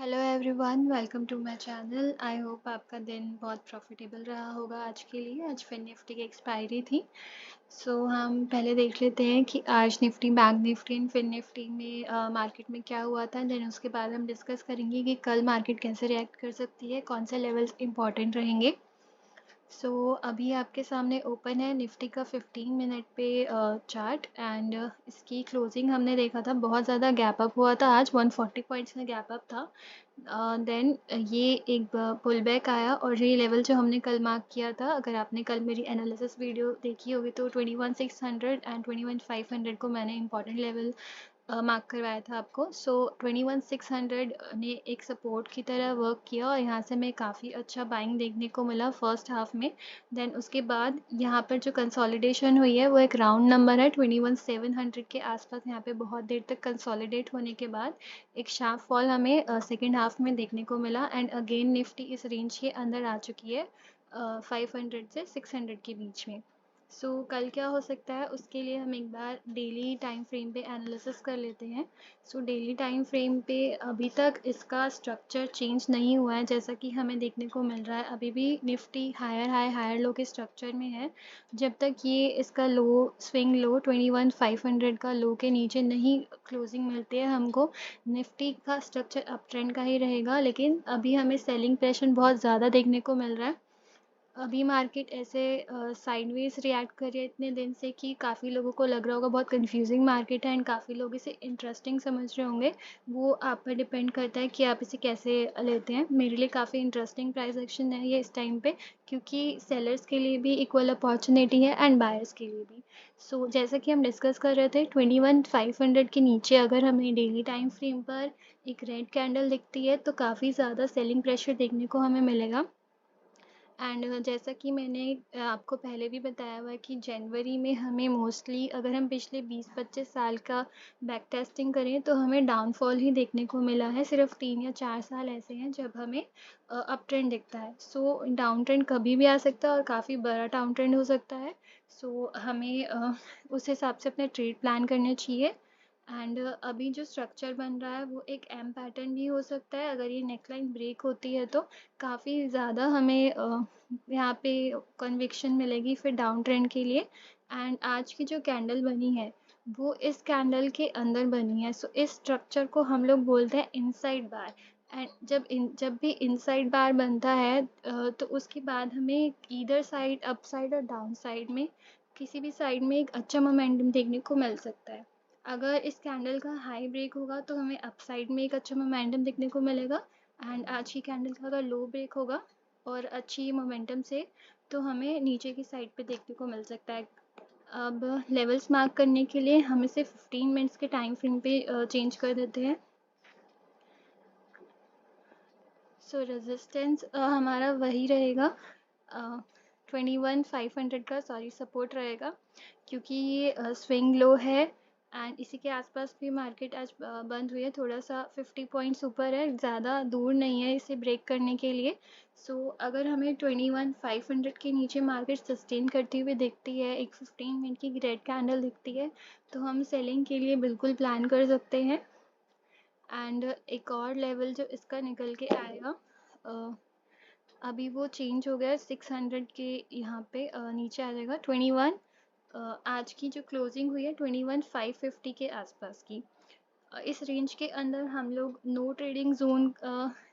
Hello everyone, welcome to my channel. I hope आपका दिन बहुत प्रॉफिटेबल रहा होगा। आज के लिए आज फिर निफ्टी की एक्सपायरी थी। हम पहले देख लेते हैं कि आज Nifty, bank Nifty and Fin Nifty में मार्केट में क्या हुआ था। देन उसके बाद हम डिस्कस करेंगे कि कल मार्केट कैसे रिएक्ट कर सकती है, कौन से लेवल्स इंपॉर्टेंट रहेंगे। अभी आपके सामने ओपन है निफ्टी का 15 मिनट पे चार्ट एंड इसकी क्लोजिंग हमने देखा था, बहुत ज़्यादा गैप अप हुआ था। आज 140 पॉइंट्स का गैप अप था। देन ये एक पुल बैक आया और ये लेवल जो हमने कल मार्क किया था, अगर आपने कल मेरी एनालिसिस वीडियो देखी होगी तो 21,600 एंड 21,500 को मैंने इंपॉर्टेंट लेवल मार्क करवाया था आपको। 21,600 ने एक सपोर्ट की तरह वर्क किया और यहाँ से हमें काफ़ी अच्छा बाइंग देखने को मिला फर्स्ट हाफ में। देन उसके बाद यहाँ पर जो कंसोलिडेशन हुई है वो एक राउंड नंबर है 21,700 के आसपास। यहाँ पे बहुत देर तक कंसोलिडेट होने के बाद एक शार्प फॉल हमें सेकेंड हाफ में देखने को मिला एंड अगेन निफ्टी इस रेंज के अंदर आ चुकी है 500 से 600 के बीच में। कल क्या हो सकता है उसके लिए हम एक बार डेली टाइम फ्रेम पे एनालिसिस कर लेते हैं। डेली टाइम फ्रेम पे अभी तक इसका स्ट्रक्चर चेंज नहीं हुआ है, जैसा कि हमें देखने को मिल रहा है। अभी भी Nifty higher high higher low के स्ट्रक्चर में है। जब तक ये इसका लो, स्विंग लो 21,500 का लो के नीचे नहीं क्लोजिंग मिलती है हमको, निफ्टी का स्ट्रक्चर अप ट्रेंड का ही रहेगा। लेकिन अभी हमें सेलिंग प्रेशर बहुत ज़्यादा देखने को मिल रहा है। अभी मार्केट ऐसे साइडवेज रिएक्ट कर रही है इतने दिन से कि काफ़ी लोगों को लग रहा होगा बहुत कंफ्यूजिंग मार्केट है एंड काफ़ी लोग इसे इंटरेस्टिंग समझ रहे होंगे। वो आप पर डिपेंड करता है कि आप इसे कैसे लेते हैं। मेरे लिए काफ़ी इंटरेस्टिंग प्राइस एक्शन है ये इस टाइम पे, क्योंकि सेलर्स के लिए भी इक्वल अपॉर्चुनिटी है एंड बायर्स के लिए भी। जैसा कि हम डिस्कस कर रहे थे 21,500 के नीचे अगर हमें डेली टाइम फ्रेम पर एक रेड कैंडल दिखती है तो काफ़ी ज़्यादा सेलिंग प्रेशर देखने को हमें मिलेगा। एंड जैसा कि मैंने आपको पहले भी बताया हुआ है कि जनवरी में हमें मोस्टली, अगर हम पिछले 20-25 साल का बैक टेस्टिंग करें तो हमें डाउनफॉल ही देखने को मिला है। सिर्फ 3 या 4 साल ऐसे हैं जब हमें अप ट्रेंड दिखता है। डाउन ट्रेंड कभी भी आ सकता है और काफ़ी बड़ा डाउन ट्रेंड हो सकता है। हमें उस हिसाब से अपने ट्रेड प्लान करने चाहिए। एंड अभी जो स्ट्रक्चर बन रहा है वो एक एम पैटर्न भी हो सकता है। अगर ये नेकलाइन ब्रेक होती है तो काफ़ी ज़्यादा हमें यहाँ पे कन्विक्शन मिलेगी फिर डाउन ट्रेंड के लिए। एंड आज की जो कैंडल बनी है वो इस कैंडल के अंदर बनी है। इस स्ट्रक्चर को हम लोग बोलते हैं इनसाइड बार। एंड जब भी इनसाइड बार बनता है तो उसके बाद हमें ईदर साइड, अप साइड और डाउन साइड में किसी भी साइड में एक अच्छा मोमेंटम देखने को मिल सकता है। अगर इस कैंडल का हाई ब्रेक होगा तो हमें अप साइड में एक अच्छा मोमेंटम देखने को मिलेगा। एंड आज की कैंडल का अगर लो ब्रेक होगा और अच्छी मोमेंटम से तो हमें नीचे की साइड पे देखने को मिल सकता है। अब लेवल्स मार्क करने के लिए हम इसे 15 मिनट्स के टाइम फ्रेम पे चेंज कर देते हैं। रेजिस्टेंस हमारा वही रहेगा, 21,500 का सपोर्ट रहेगा, क्योंकि ये स्विंग लो है एंड इसी के आसपास भी मार्केट आज बंद हुई है। थोड़ा सा 50 पॉइंट्स ऊपर है, ज़्यादा दूर नहीं है इसे ब्रेक करने के लिए। अगर हमें 21,500 के नीचे मार्केट सस्टेन करती हुई दिखती है, एक 15 मिनट की रेड कैंडल दिखती है, तो हम सेलिंग के लिए बिल्कुल प्लान कर सकते हैं। एंड एक और लेवल जो इसका निकल के आएगा, अभी वो चेंज हो गया 600 के यहाँ पे नीचे आ जाएगा 21। आज की जो क्लोजिंग हुई है 21,550 के आसपास की। इस रेंज के अंदर हम लोग नो ट्रेडिंग जोन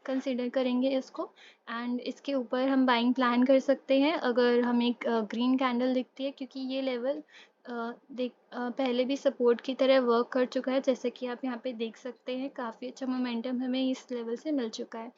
कंसिडर करेंगे इसको। एंड इसके ऊपर हम बाइंग प्लान कर सकते हैं अगर हमें एक ग्रीन कैंडल दिखती है, क्योंकि ये लेवल पहले भी सपोर्ट की तरह वर्क कर चुका है। जैसे कि आप यहाँ पे देख सकते हैं, काफ़ी अच्छा मोमेंटम हमें इस लेवल से मिल चुका है।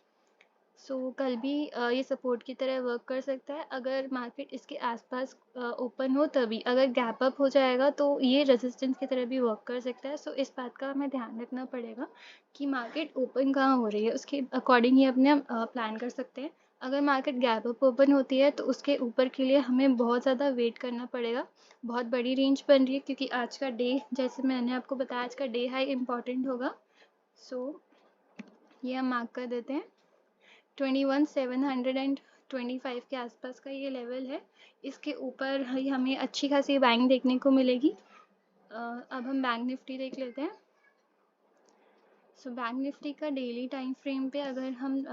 कल भी ये सपोर्ट की तरह वर्क कर सकता है अगर मार्केट इसके आसपास ओपन हो तभी। अगर गैप अप हो जाएगा तो ये रेजिस्टेंस की तरह भी वर्क कर सकता है। इस बात का हमें ध्यान रखना पड़ेगा कि मार्केट ओपन कहाँ हो रही है, उसके अकॉर्डिंग ही अपने हम प्लान कर सकते हैं। अगर मार्केट गैप अप ओपन होती है तो उसके ऊपर के लिए हमें बहुत ज़्यादा वेट करना पड़ेगा। बहुत बड़ी रेंज बन रही है क्योंकि आज का डे, जैसे मैंने आपको बताया, आज का डे हाई इम्पॉर्टेंट होगा। ये हम मार्क कर देते हैं। 21,725 के आसपास का ये लेवल है। इसके ऊपर ही हमें अच्छी खासी बाइंग देखने को मिलेगी। अब हम बैंक निफ्टी देख लेते हैं। सो बैंक निफ्टी का डेली टाइम फ्रेम पे अगर हम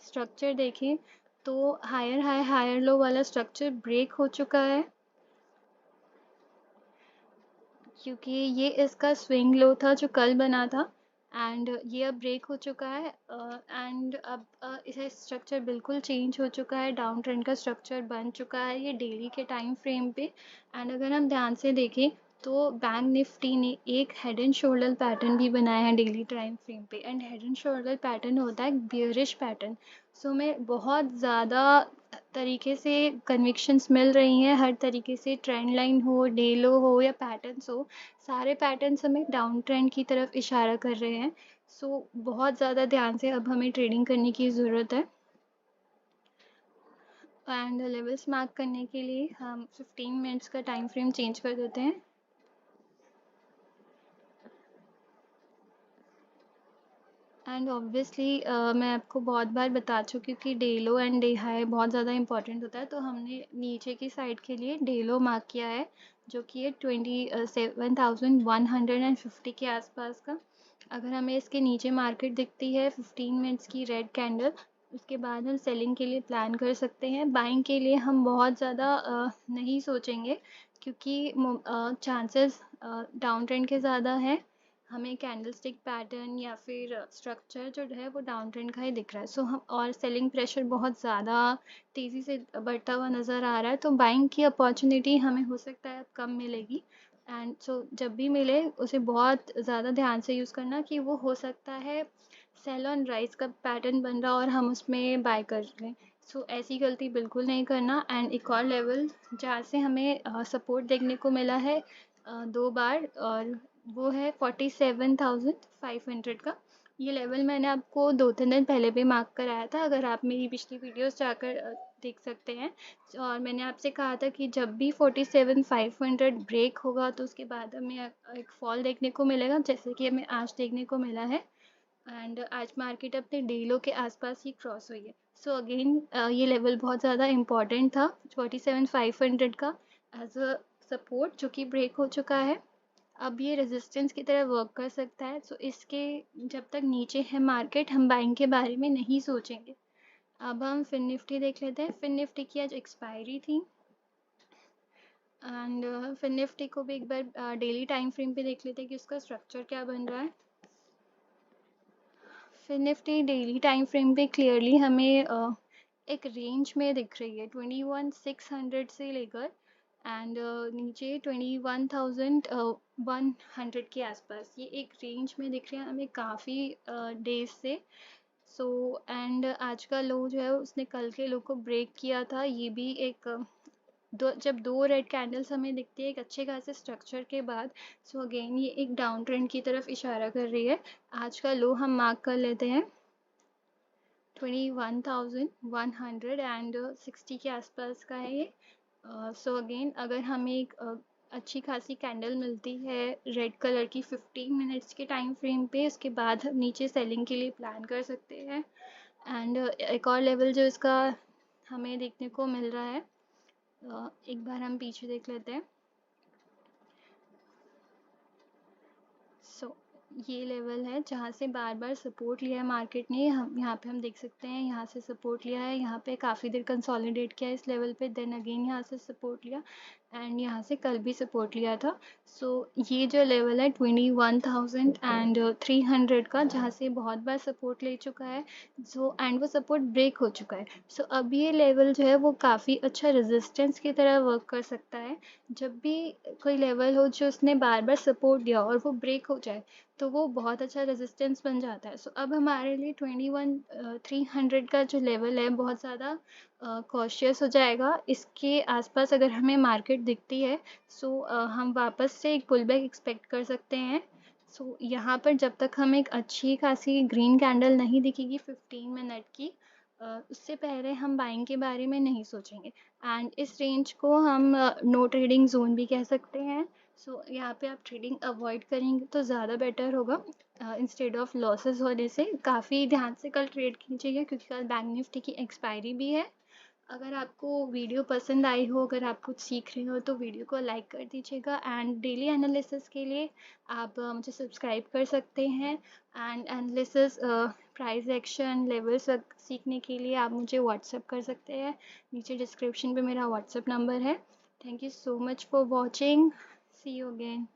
स्ट्रक्चर देखें तो हायर हाई हायर लो वाला स्ट्रक्चर ब्रेक हो चुका है, क्योंकि ये इसका स्विंग लो था जो कल बना था, एंड ये अब ब्रेक हो चुका है। एंड अब इसे स्ट्रक्चर बिल्कुल चेंज हो चुका है, डाउन ट्रेंड का स्ट्रक्चर बन चुका है ये डेली के टाइम फ्रेम पे। एंड अगर हम ध्यान से देखें तो बैंक निफ्टी ने एक हेड एंड शोल्डर पैटर्न भी बनाया है डेली टाइम फ्रेम पे, and head and shoulder pattern होता है बियरिश पैटर्न। सो हमें बहुत ज़्यादा तरीके से कन्विक्शंस मिल रही हैं, हर तरीके से ट्रेंड लाइन हो, डे लो हो या पैटर्न्स हो, सारे पैटर्न्स हमें डाउन ट्रेंड की तरफ इशारा कर रहे हैं। सो बहुत ज़्यादा ध्यान से अब हमें ट्रेडिंग करने की ज़रूरत है। एंड लेवल्स मार्क करने के लिए हम 15 मिनट्स का टाइम फ्रेम चेंज कर देते हैं। एंड ऑब्वियसली मैं आपको बहुत बार बता चुकी हूँ कि day low and day high बहुत ज़्यादा इंपॉर्टेंट होता है, तो हमने नीचे की साइड के लिए डे लो मार्क किया है जो कि है 27,150 के आसपास का। अगर हमें इसके नीचे मार्केट दिखती है 15 मिनट्स की रेड कैंडल, उसके बाद हम सेलिंग के लिए प्लान कर सकते हैं। बाइंग के लिए हम बहुत ज़्यादा नहीं सोचेंगे, क्योंकि चांसेस डाउन ट्रेंड के ज़्यादा हैं। हमें कैंडलस्टिक पैटर्न या फिर स्ट्रक्चर जो है वो डाउन ट्रेंड का ही दिख रहा है। सो हम और सेलिंग प्रेशर बहुत ज़्यादा तेज़ी से बढ़ता हुआ नज़र आ रहा है, तो बाइंग की अपॉर्चुनिटी हमें हो सकता है अब कम मिलेगी। एंड सो जब भी मिले उसे बहुत ज़्यादा ध्यान से यूज़ करना कि वो हो सकता है सेल ऑन राइज का पैटर्न बन रहा और हम उसमें बाय कर लें। सो ऐसी गलती बिल्कुल नहीं करना। एंड एक और लेवल जहाँ से हमें सपोर्ट देखने को मिला है 2 बार, और वो है 47,500 का। ये लेवल मैंने आपको 2-3 दिन पहले भी मार्क कराया था, अगर आप मेरी पिछली वीडियोस जाकर देख सकते हैं। और मैंने आपसे कहा था कि जब भी 47,500 ब्रेक होगा तो उसके बाद हमें एक फॉल देखने को मिलेगा, जैसे कि हमें आज देखने को मिला है। एंड आज मार्केट अपने डे लो के आसपास ही क्रॉस हुई है। सो अगेन ये लेवल बहुत ज़्यादा इम्पॉर्टेंट था 47,500 का एज अ सपोर्ट, जो कि ब्रेक हो चुका है। अब ये रेजिस्टेंस की तरह वर्क कर सकता है। सो इसके जब तक नीचे है मार्केट, हम बाइंग के बारे में नहीं सोचेंगे। अब हम फिन निफ्टी देख लेते हैं। फिन निफ्टी की आज एक्सपायरी थी, एंड फिन निफ्टी को भी एक बार डेली टाइम फ्रेम पे देख लेते हैं कि उसका स्ट्रक्चर क्या बन रहा है। Fin Nifty daily time frame पे क्लियरली हमें एक रेंज में दिख रही है 21,600 से लेकर एंड नीचे 21,100 के आसपास। ये एक रेंज में दिख रही है हमें काफ़ी डेज से। सो एंड आज का लो जो है उसने कल के लो को ब्रेक किया था। ये भी एक जब दो रेड कैंडल्स हमें दिखती है एक अच्छे खासे स्ट्रक्चर के बाद, सो अगेन ये एक डाउन ट्रेंड की तरफ इशारा कर रही है। आज का लो हम मार्क कर लेते हैं 21,160 के आसपास का है ये। सो अगेन अगर हमें एक अच्छी खासी कैंडल मिलती है रेड कलर की 15 मिनट्स के टाइम फ्रेम पे, उसके बाद हम नीचे सेलिंग के लिए प्लान कर सकते हैं। एंड एक और लेवल जो इसका हमें देखने को मिल रहा है, एक बार हम पीछे देख लेते हैं। सो ये लेवल है जहाँ से बार बार सपोर्ट लिया है मार्केट ने। हम यहाँ पे हम देख सकते हैं यहाँ से सपोर्ट लिया है, यहाँ पे काफ़ी देर कंसोलिडेट किया है इस लेवल पे, देन अगेन यहाँ से सपोर्ट लिया एंड यहाँ से कल भी सपोर्ट लिया था। सो ये जो लेवल है 21,300 का, जहाँ से बहुत बार सपोर्ट ले चुका है। सो एंड वो सपोर्ट ब्रेक हो चुका है। सो अब ये लेवल जो है वो काफ़ी अच्छा रेजिस्टेंस की तरह वर्क कर सकता है। जब भी कोई लेवल हो जो उसने बार बार सपोर्ट दिया और वो ब्रेक हो जाए तो वो बहुत अच्छा रेजिस्टेंस बन जाता है। सो अब हमारे लिए 21,300 का जो लेवल है बहुत ज़्यादा कॉशियस हो जाएगा। इसके आसपास अगर हमें मार्केट दिखती है सो हम वापस से एक पुल बैक एक्सपेक्ट कर सकते हैं। सो यहाँ पर जब तक हमें एक अच्छी खासी ग्रीन कैंडल नहीं दिखेगी 15 मिनट की, उससे पहले हम बाइंग के बारे में नहीं सोचेंगे। एंड इस रेंज को हम नो ट्रेडिंग जोन भी कह सकते हैं। सो यहाँ पे आप ट्रेडिंग अवॉइड करेंगे तो ज़्यादा बेटर होगा इंस्टेड ऑफ लॉसेस होने से। काफ़ी ध्यान से कल ट्रेड कीजिएगा क्योंकि कल बैंक निफ्टी की एक्सपायरी भी है। अगर आपको वीडियो पसंद आई हो, अगर आप कुछ सीख रहे हो तो वीडियो को लाइक कर दीजिएगा एंड डेली एनालिसिस के लिए आप मुझे सब्सक्राइब कर सकते हैं and analysis price action levels सीखने के लिए आप मुझे व्हाट्सएप कर सकते हैं। नीचे डिस्क्रिप्शन पे मेरा व्हाट्सएप नंबर है। Thank you so much for watching. See you again.